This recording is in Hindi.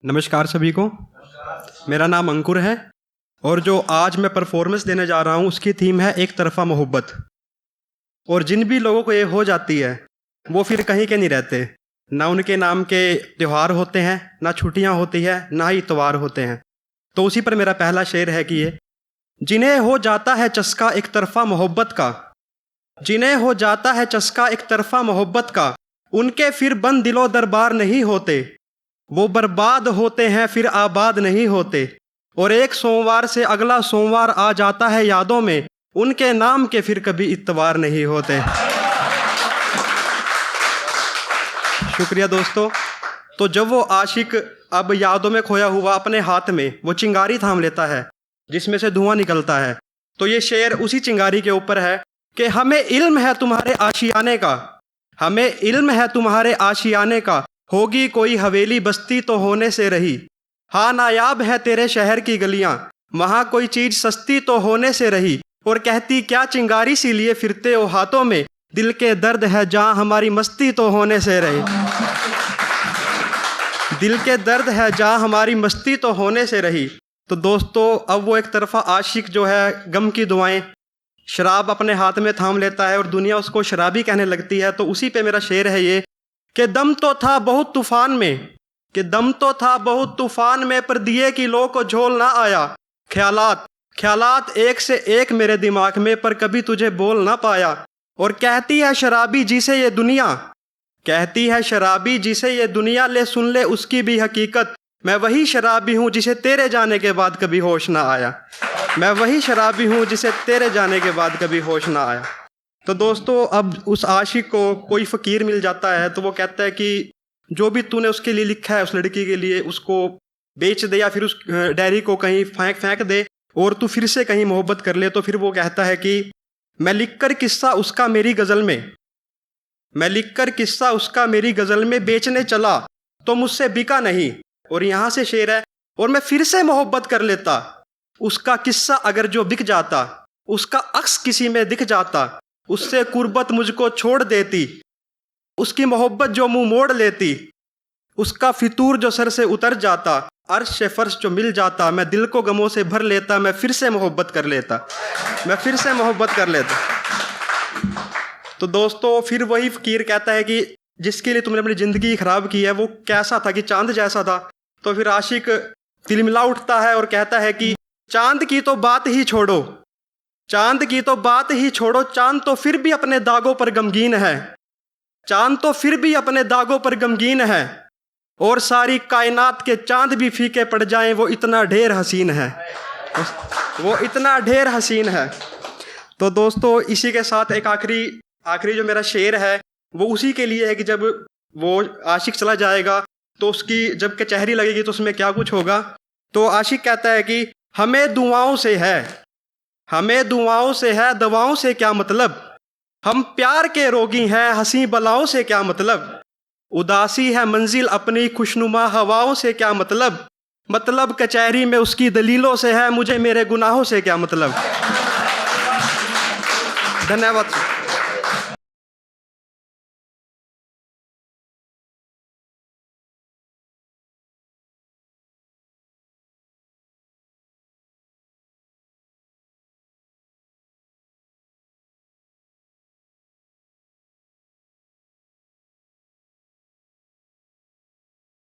नमस्कार सभी को। मेरा नाम अंकुर है और जो आज मैं परफॉर्मेंस देने जा रहा हूँ उसकी थीम है एक तरफ़ा मोहब्बत। और जिन भी लोगों को ये हो जाती है वो फिर कहीं के नहीं रहते, ना उनके नाम के त्यौहार होते हैं, ना छुट्टियाँ होती है, ना ही इतवार होते हैं। तो उसी पर मेरा पहला शेर है कि ये जिन्हें हो जाता है चस्का एक तरफ़ा मोहब्बत का, जिन्हें हो जाता है चस्का एक तरफ़ा मोहब्बत का, उनके फिर बंद दिलो दरबार नहीं होते, वो बर्बाद होते हैं फिर आबाद नहीं होते। और एक सोमवार से अगला सोमवार आ जाता है यादों में, उनके नाम के फिर कभी इतवार नहीं होते। शुक्रिया दोस्तों। तो जब वो आशिक अब यादों में खोया हुआ अपने हाथ में वो चिंगारी थाम लेता है जिसमें से धुआं निकलता है, तो ये शेर उसी चिंगारी के ऊपर है कि हमें इल्म है तुम्हारे आशियाने का, हमें इल्म है तुम्हारे आशियाने का, होगी कोई हवेली बस्ती तो होने से रही। हाँ नायाब है तेरे शहर की गलियां, वहाँ कोई चीज़ सस्ती तो होने से रही। और कहती क्या चिंगारी सी लिए फिरते हो हाथों में, दिल के दर्द है जहाँ हमारी मस्ती तो होने से रही। दिल के दर्द है जहाँ हमारी मस्ती तो होने से रही। तो दोस्तों अब वो एक तरफा आशिक जो है गम की दुआएं शराब अपने हाथ में थाम लेता है और दुनिया उसको शराबी कहने लगती है। तो उसी पे मेरा शेर है ये कि दम तो था बहुत तूफान में, कि दम तो था बहुत तूफान में, पर दिए की लो को झोल ना आया। ख्यालात ख्यालात एक से एक मेरे दिमाग में, पर कभी तुझे बोल ना पाया। और कहती है शराबी जिसे ये दुनिया, कहती है शराबी जिसे ये दुनिया, ले सुन ले उसकी भी हकीकत। मैं वही शराबी हूँ जिसे तेरे जाने के बाद कभी होश ना आया, मैं वही शराबी हूँ जिसे तेरे जाने के बाद कभी होश ना आया। तो दोस्तों अब उस आशिक को कोई फ़कीर मिल जाता है तो वो कहता है कि जो भी तूने उसके लिए लिखा है उस लड़की के लिए उसको बेच दे या फिर उस डायरी को कहीं फेंक दे और तू फिर से कहीं मोहब्बत कर ले। तो फिर वो कहता है कि मैं लिखकर किस्सा उसका मेरी गज़ल में, मैं लिखकर किस्सा उसका मेरी गज़ल में, बेचने चला तो मुझसे बिका नहीं। और यहाँ से शेर है और मैं फिर से मोहब्बत कर लेता, उसका किस्सा अगर जो बिक जाता, उसका अक्स किसी में दिख जाता, उससे कुर्बत मुझको छोड़ देती, उसकी मोहब्बत जो मुंह मोड़ लेती, उसका फितूर जो सर से उतर जाता, अर्श फर्श जो मिल जाता, मैं दिल को गमों से भर लेता, मैं फिर से मोहब्बत कर लेता, मैं फिर से मोहब्बत कर लेता। तो दोस्तों फिर वही फ़कीर कहता है कि जिसके लिए तुमने अपनी ज़िंदगी ख़राब की है वो कैसा था कि चांद जैसा था। तो फिर आशिक तिलमिला उठता है और कहता है कि चांद की तो बात ही छोड़ो, चांद की तो बात ही छोड़ो, चांद तो फिर भी अपने दागों पर गमगीन है, चांद तो फिर भी अपने दागों पर गमगीन है। और सारी कायनात के चांद भी फीके पड़ जाएं, वो इतना ढेर हसीन है, वो इतना ढेर हसीन है। तो दोस्तों इसी के साथ एक आखिरी जो मेरा शेर है वो उसी के लिए है कि जब वो आशिक चला जाएगा तो उसकी जब कचहरी लगेगी तो उसमें क्या कुछ होगा। तो आशिक कहता है कि हमें दुआओं से है, हमें दुआओं से है, दवाओं से क्या मतलब, हम प्यार के रोगी हैं, हंसी बलाओं से क्या मतलब, उदासी है मंजिल अपनी खुशनुमा हवाओं से क्या मतलब, मतलब कचहरी में उसकी दलीलों से है, मुझे मेरे गुनाहों से क्या मतलब। धन्यवाद।